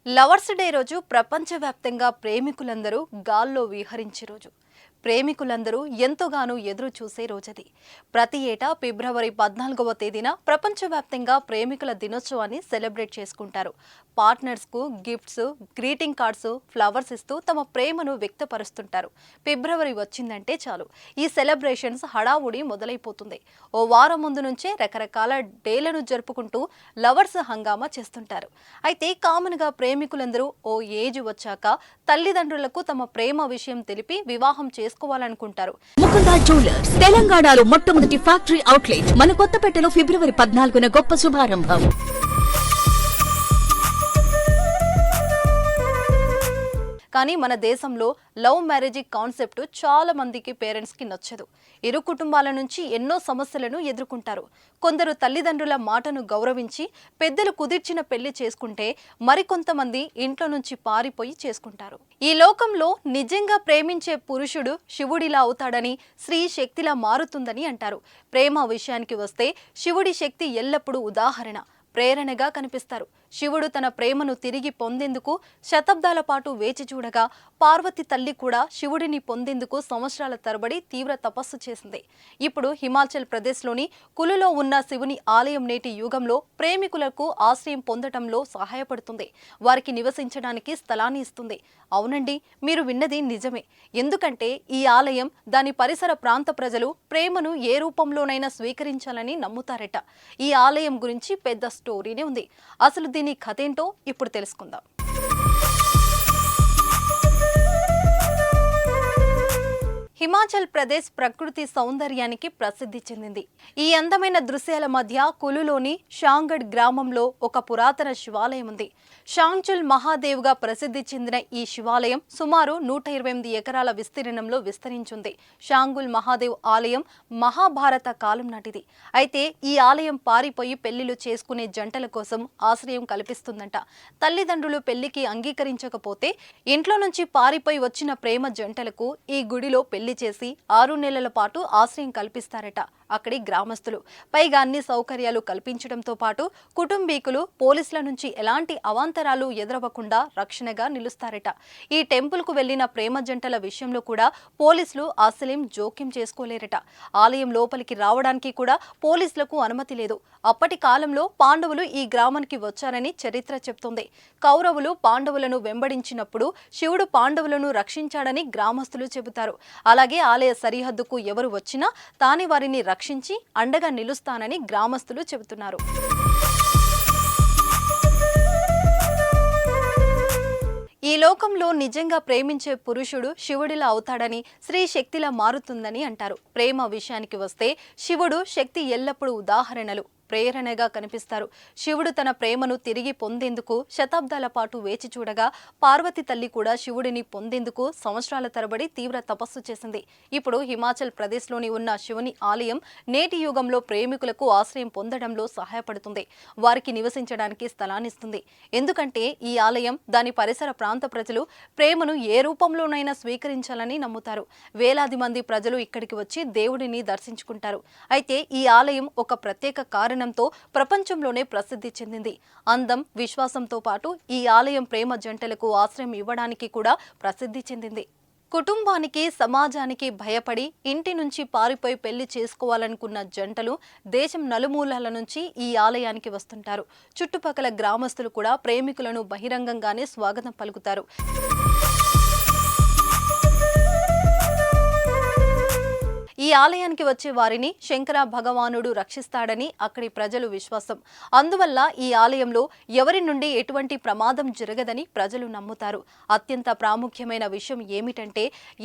Lovers day రోజు ప్రపంచవ్యాప్తంగా ప్రేమికులందరూ గాల్లో విహరించే రోజు. ప్రేమికులందరూ ఎంతోగానో ఎదురు చూసే రోజది. ప్రతి ఏటా ఫిబ్రవరి 14వ తేదీన ప్రపంచవ్యాప్తంగా ప్రేమికుల దినోత్సవాన్ని సెలబ్రేట్ చేసుకుంటారు. పార్ట్నర్స్కు గిఫ్ట్స్, గ్రీటింగ్ కార్డ్స్, ఫ్లవర్స్ ఇస్తూ తమ ప్రేమను వ్యక్తపరుస్తుంటారు. ఫిబ్రవరి వచ్చిందంటే చాలు ఈ సెలబ్రేషన్స్ హడావుడి మొదలైపోతుంది. ఓ వారం ముందు నుంచే రకరకాల డేలను జరుపుకుంటూ లవర్స్ హంగామా చేస్తుంటారు. అయితే కామన్గా ప్రేమికులందరూ ఓ ఏజ్ వచ్చాక తల్లిదండ్రులకు తమ ప్రేమ విషయం తెలిపి వివాహం చేసుకోవాలనుకుంటారు. ముకుంద జ్యువెలర్స్ తెలంగాణలో మొట్టమొదటి ఫ్యాక్టరీ అవుట్లెట్ మన కొత్తపేటలో ఫిబ్రవరి 14న గొప్ప శుభారంభం. కానీ మన దేశంలో లవ్ మ్యారేజ్ కాన్సెప్ట్ చాలా మందికి పేరెంట్స్కి నచ్చదు. ఇరు కుటుంబాల నుంచి ఎన్నో సమస్యలను ఎదుర్కొంటారు. కొందరు తల్లిదండ్రుల మాటను గౌరవించి పెద్దలు కుదిర్చిన పెళ్లి చేసుకుంటే మరికొంతమంది ఇంట్లో నుంచి పారిపోయి చేసుకుంటారు. ఈ లోకంలో నిజంగా ప్రేమించే పురుషుడు శివుడిలా అవుతాడని, స్త్రీ శక్తిలా మారుతుందని అంటారు. ప్రేమ విషయానికి వస్తే శివుడి శక్తి ఎల్లప్పుడూ ఉదాహరణ, ప్రేరణగా కనిపిస్తారు. శివుడు తన ప్రేమను తిరిగి పొందేందుకు శతాబ్దాల పాటు వేచి చూడగా, పార్వతి తల్లి కూడా శివుడిని పొందేందుకు సంవత్సరాల తరబడి తీవ్ర తపస్సు చేసింది. ఇప్పుడు హిమాచల్ ప్రదేశ్లోని కులులో ఉన్న శివుని ఆలయం నేటి యుగంలో ప్రేమికులకు ఆశ్రయం పొందటంలో సహాయపడుతుంది. వారికి నివసించడానికి స్థలాన్ని ఇస్తుంది. అవునండి, మీరు విన్నది నిజమే. ఎందుకంటే ఈ ఆలయం, దాని పరిసర ప్రాంత ప్రజలు ప్రేమను ఏ రూపంలోనైనా స్వీకరించాలని నమ్ముతారట. ఈ ఆలయం గురించి పెద్ద స్టోరీనే ఉంది. అసలు దీని కథేంటో ఇప్పుడు తెలుసుకుందాం. హిమాచల్ ప్రదేశ్ ప్రకృతి సౌందర్యానికి ప్రసిద్ధి చెందింది. ఈ అందమైన దృశ్యాల మధ్య కులులోని షాంగఢ్ గ్రామంలో ఒక పురాతన శివాలయం ఉంది. షాంగ్చుల్ మహాదేవ్గా ప్రసిద్ధి చెందిన ఈ శివాలయం సుమారు 128 ఎకరాల విస్తీర్ణంలో విస్తరించింది. షాంగుల్ మహాదేవ్ ఆలయం మహాభారత కాలం నాటిది. అయితే ఈ ఆలయం పారిపోయి పెళ్లిళ్లు చేసుకునే జంటల కోసం ఆశ్రయం కల్పిస్తుందంట. తల్లిదండ్రులు పెళ్లికి అంగీకరించకపోతే ఇంట్లో నుంచి పారిపోయి వచ్చిన ప్రేమ జంటలకు ఈ గుడిలో పెళ్లి చేసి 6 నెలల పాటు ఆశ్రయం కల్పిస్తారట అక్కడి గ్రామస్తులు. పైగా అన్ని సౌకర్యాలు కల్పించడంతో పాటు కుటుంబీకులు, పోలీసుల నుంచి ఎలాంటి అవాంతరాలు ఎదురవ్వకుండా రక్షణగా నిలుస్తారట. ఈ టెంపుల్ కు వెళ్లిన ప్రేమ జంటల విషయంలో కూడా పోలీసులు అసలేం జోక్యం చేసుకోలేరట. ఆలయం లోపలికి రావడానికి కూడా పోలీసులకు అనుమతి లేదు. అప్పటి కాలంలో పాండవులు ఈ గ్రామానికి వచ్చారని చరిత్ర చెప్తోంది. కౌరవులు పాండవులను వెంబడించినప్పుడు శివుడు పాండవులను రక్షించాడని గ్రామస్తులు చెబుతారు. అలాగే ఆలయ సరిహద్దుకు ఎవరు వచ్చినా తానే వారిని రక్షించి అండగా నిలుస్తానని గ్రామస్తులు చెబుతున్నారు. ఈ లోకంలో నిజంగా ప్రేమించే పురుషుడు శివుడిలా అవుతాడని, స్త్రీ శక్తిలా మారుతుందని అంటారు. ప్రేమ విషయానికి వస్తే శివుడు, శక్తి ఎల్లప్పుడూ ఉదాహరణలు, ప్రేరణగా కనిపిస్తారు. శివుడు తన ప్రేమను తిరిగి పొందేందుకు శతాబ్దాల పాటు వేచి చూడగా, పార్వతి తల్లి కూడా శివుడిని పొందేందుకు సంవత్సరాల తరబడి తీవ్ర తపస్సు చేసింది. ఇప్పుడు హిమాచల్ ప్రదేశ్లోని ఉన్న శివుని ఆలయం నేటి యుగంలో ప్రేమికులకు ఆశ్రయం పొందడంలో సహాయపడుతుంది. వారికి నివసించడానికి స్థలాన్నిస్తుంది. ఎందుకంటే ఈ ఆలయం, దాని పరిసర ప్రాంత ప్రజలు ప్రేమను ఏ రూపంలోనైనా స్వీకరించాలని నమ్ముతారు. వేలాది మంది ప్రజలు ఇక్కడికి వచ్చి దేవుడిని దర్శించుకుంటారు. అయితే ఈ ఆలయం ఒక ప్రత్యేక కారణంతో ప్రపంచంలోనే ప్రసిద్ధి చెందింది. అందం, విశ్వాసంతో పాటు ఈ ఆలయం ప్రేమ జంటలకు ఆశ్రయం ఇవ్వడానికి కూడా ప్రసిద్ధి చెందింది. కుటుంబానికి, సమాజానికి భయపడి ఇంటి నుంచి పారిపోయి పెళ్లి చేసుకోవాలనుకున్న జంటలు దేశం నలుమూలల నుంచి ఈ ఆలయానికి వస్తుంటారు. చుట్టుపక్కల గ్రామస్తులు కూడా ప్రేమికులను బహిరంగంగానే స్వాగతం పలుకుతారు. ఈ ఆలయానికి వచ్చే వారిని శంకర భగవానుడు రక్షిస్తాడని అక్కడి ప్రజలు విశ్వాసం. అందువల్ల ఈ ఆలయంలో ఎవరి నుండి ఎటువంటి ప్రమాదం జరగదని ప్రజలు నమ్ముతారు. అత్యంత ప్రాముఖ్యమైన విషయం ఏమిటంటే,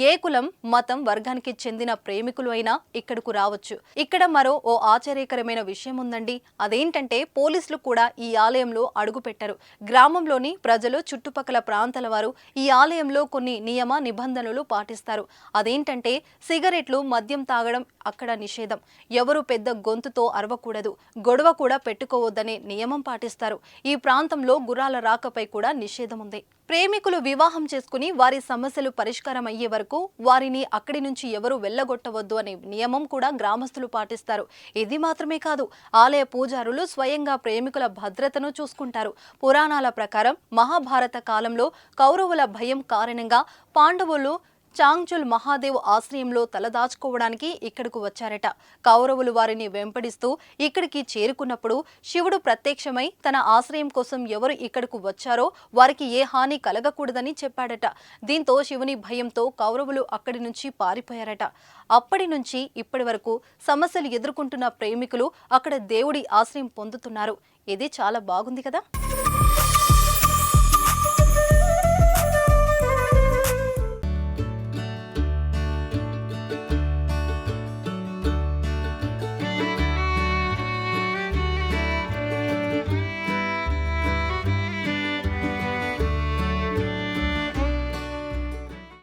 ఏ కులం, మతం, వర్గానికి చెందిన ప్రేమికులు అయినా ఇక్కడకు రావచ్చు. ఇక్కడ మరో ఓ ఆశ్చర్యకరమైన విషయం ఉందండి. అదేంటంటే పోలీసులు కూడా ఈ ఆలయంలో అడుగు పెట్టరు. గ్రామంలోని ప్రజలు, చుట్టుపక్కల ప్రాంతాల వారు ఈ ఆలయంలో కొన్ని నియమ నిబంధనలు పాటిస్తారు. అదేంటంటే సిగరెట్లు, మద్యం తాగడం అక్కడ నిషేధం. ఎవరు పెద్ద గొంతుతో అరవకూడదు, గొడవ కూడా పెట్టుకోవద్దనే నియమం పాటిస్తారు. ఈ ప్రాంతంలో గుర్రాల రాకపై కూడా నిషేధం ఉంది. ప్రేమికులు వివాహం చేసుకుని వారి సమస్యలు పరిష్కారం అయ్యే వరకు వారిని అక్కడి నుంచి ఎవరు వెళ్ళగొట్టవద్దు అనే నియమం కూడా గ్రామస్తులు పాటిస్తారు. ఇది మాత్రమే కాదు, ఆలయ పూజారులు స్వయంగా ప్రేమికుల భద్రతను చూసుకుంటారు. పురాణాల ప్రకారం మహాభారత కాలంలో కౌరవుల భయం కారణంగా పాండవులు చాంగ్చుల్ మహాదేవ్ ఆశ్రయంలో తలదాచుకోవడానికి ఇక్కడకు వచ్చారట. కౌరవులు వారిని వెంపడిస్తూ ఇక్కడికి చేరుకున్నప్పుడు శివుడు ప్రత్యక్షమై తన ఆశ్రయం కోసం ఎవరు ఇక్కడకు వచ్చారో వారికి ఏ హాని కలగకూడదని చెప్పాడట. దీంతో శివుని భయంతో కౌరవులు అక్కడి నుంచి పారిపోయారట. అప్పటి నుంచి ఇప్పటి వరకు సమస్యలు ఎదుర్కొంటున్న ప్రేమికులు అక్కడ దేవుడి ఆశ్రయం పొందుతున్నారు. ఇది చాలా బాగుంది కదా.